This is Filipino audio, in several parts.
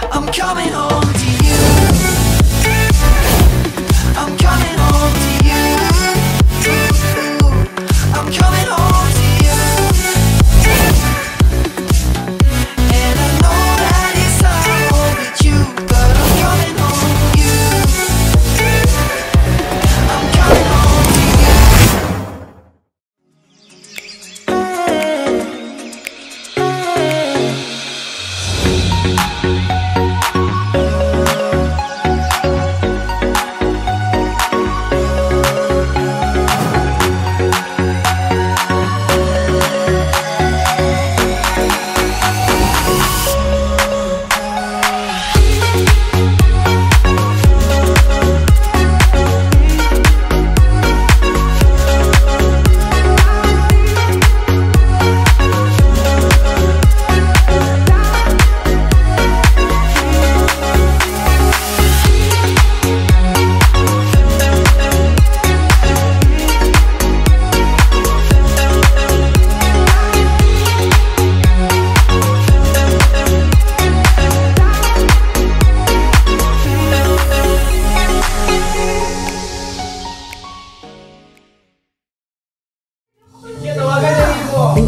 I'm coming home to you. I'm coming home to you. I'm coming home to you. And I know that it's hard with you, but I'm coming home to you. I'm coming home to you.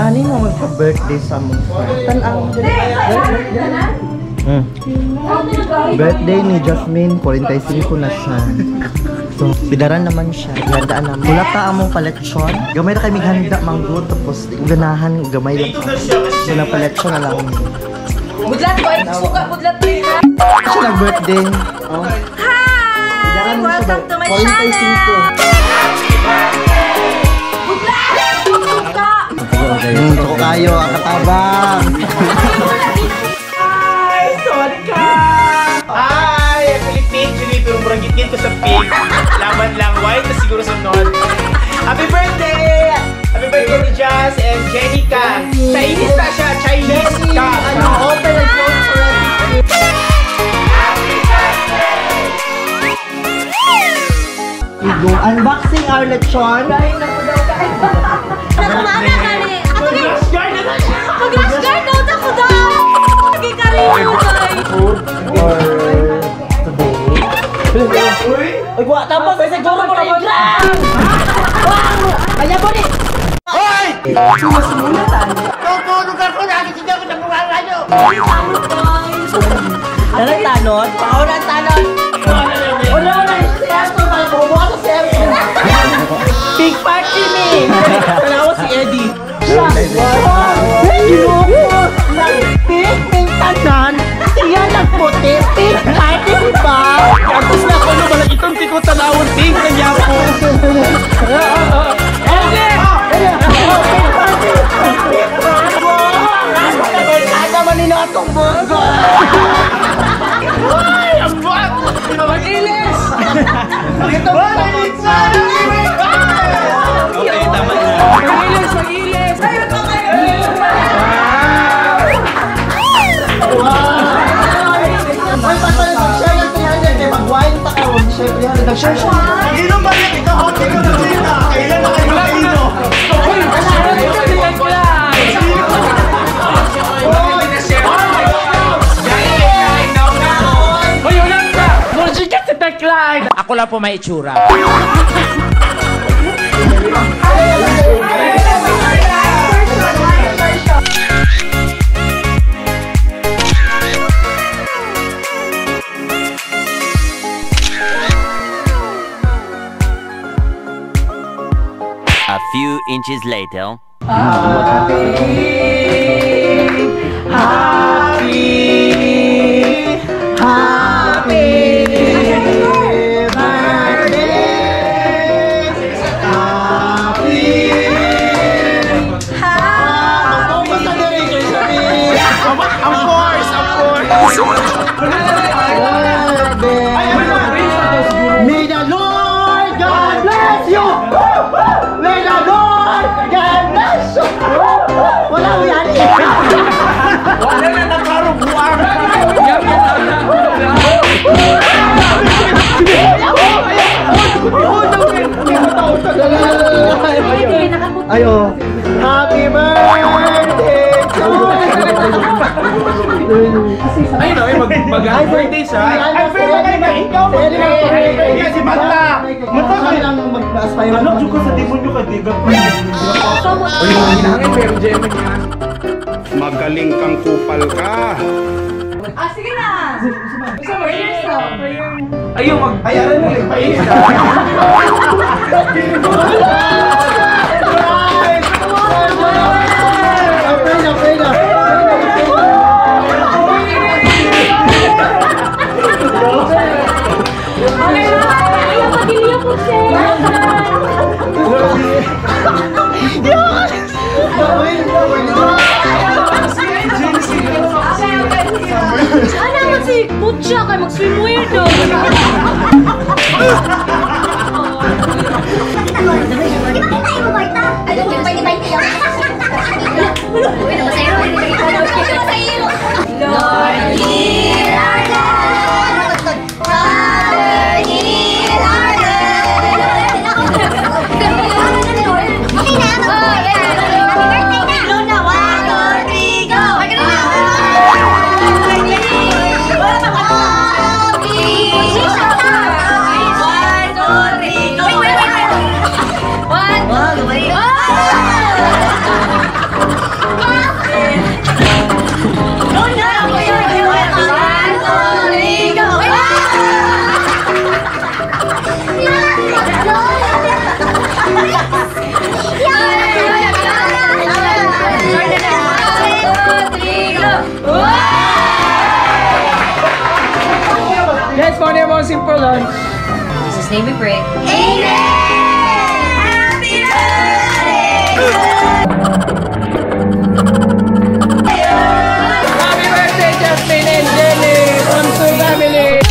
Ani mo magpa-birthday sa mong tanaw. Birthday ni Jasmine, 45 na siya. So, bidaran naman siya. Ihandaan naman. Mula ta among paletsyon. Gamay na kami handa manggod. Tapos, ganahan, gamay lang. So, na-paletsyon na lang. Budlat ko, suka, budlat ko yun. Siya nag-birthday. Oh. Hi! Welcome to my channel! Ako kayo, ang katabang! Hi! Sorry ka! Hi! Pilipin, murang gitgit ko sa pig. Laban lang, white na siguro sunod. Happy birthday! Happy birthday ni Jazz and Jenica! Chinese na siya! Chinese ka! Ano, open and close already! Happy birthday! Igo, unboxing our lechon. Dahil na po daw ka. Nakumana ka ni! Mag-rush guard na siya! Mag-rush guard daw ako daw! Lagi ka rin mo guys! Food for today. Uy, buwa tapos ay siguro mo na yung gram! Wow! Kaya po ni! Hoy! Sumusunatan! Tutulungan ko na! Sige ko na mga radyo! Ano tanod? Pauna ang tanod! Wala na yung siyempre! Bubuha ko siyempre! Big party me! Tanawa si Eddie! Ginoko! Nagpik ng tanan! Siya nagputi! Pink party ba? Tapos na ako naman itong tiko tanawon ting kanya po! Eddie! Ano man nino atong bungo? Ay! Ang buwan! Mag-ilis! Ito ba? Okay, tama na. Mag-ilis! Mag-ilis! Ayun pa kayo! Ay, patuloy, mag-share lang 300 kaya mag-wine pa ka. Mag-share 300. Nag-share siya. Mag-inom ba yan? Ikaw, hotel ko na rin na. Kailan na kayo mag-inom? Ako lang po may itsura. A few inches later. Si Mata! Mata ka lang mag-aspire. Ano ko sa demonyo ka, diga pa. Pero Gemma niya. Magaling kang kupal ka. Sige na! Gusto mo, prayers to. Ayaw ayaran mo yung pais. Putya kayo, mag-swimwear daw. Lord, heal our land. Father, heal our land. Okay na. Oh, yeah. Happy birthday na. Luna, 1, 2, 3, go. Guys, paano yung mga simple lunch? Jesus' name we pray. Amen! Happy Happy birthday, Jasmine and Jenny! From Su Family!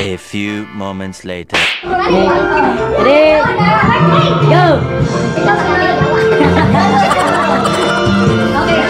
A few moments later. Ready? Go! Okay,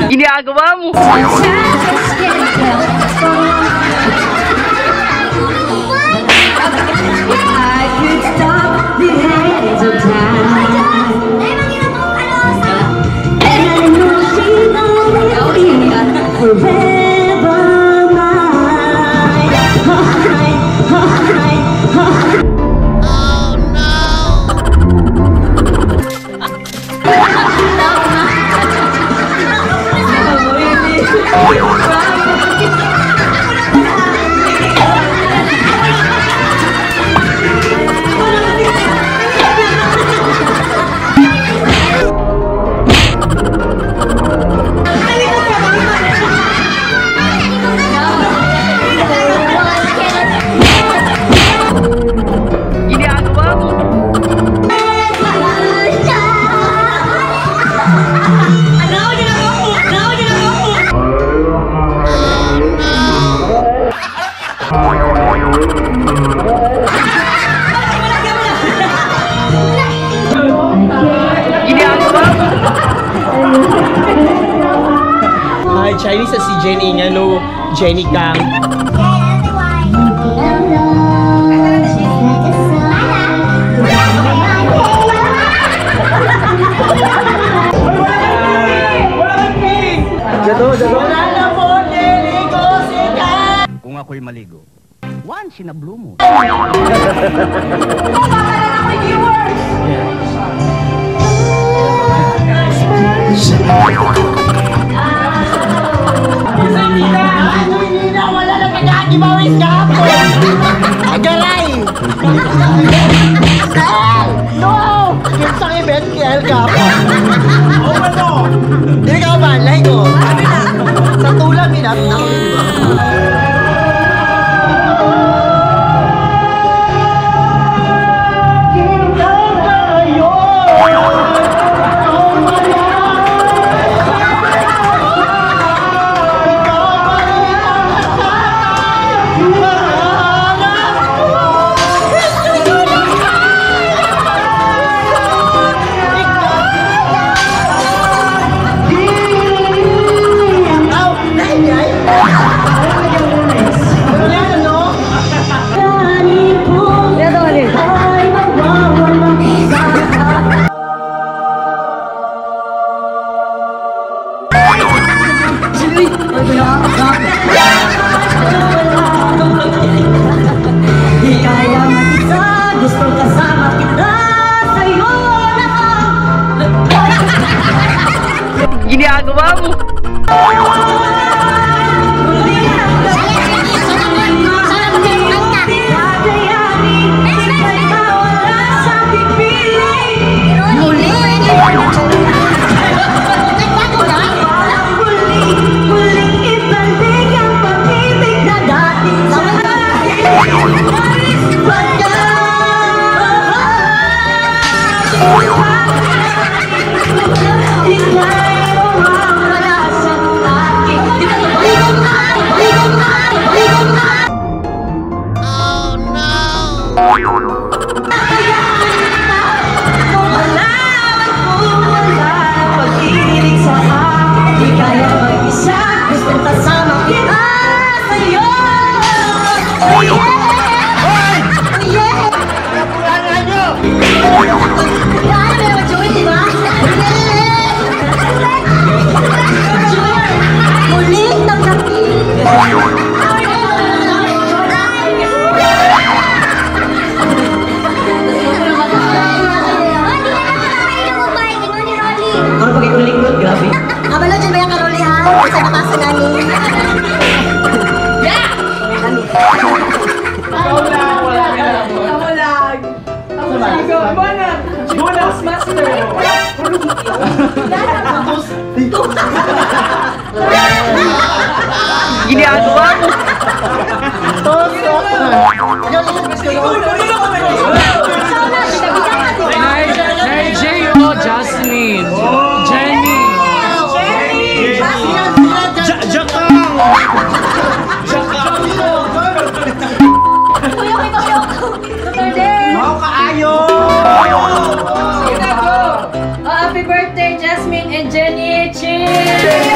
Ginagawa mo! Jenny nga no, Jenny Gang. Wala na po, niligo sika. Kung ako'y maligo, once in a blue moon. Nina, wala na pinakibawis kahapon. Agalay. No! Kinsang event KL kahapon. Oh, ano? Hindi ka ba? Lahi ko. Sa tulang minat. Ginagawa mo. Ginagawa mo. J.O. Jasmine. Jenny. Mau kaayo! Happy birthday, Jasmine and Jenny! Cheers!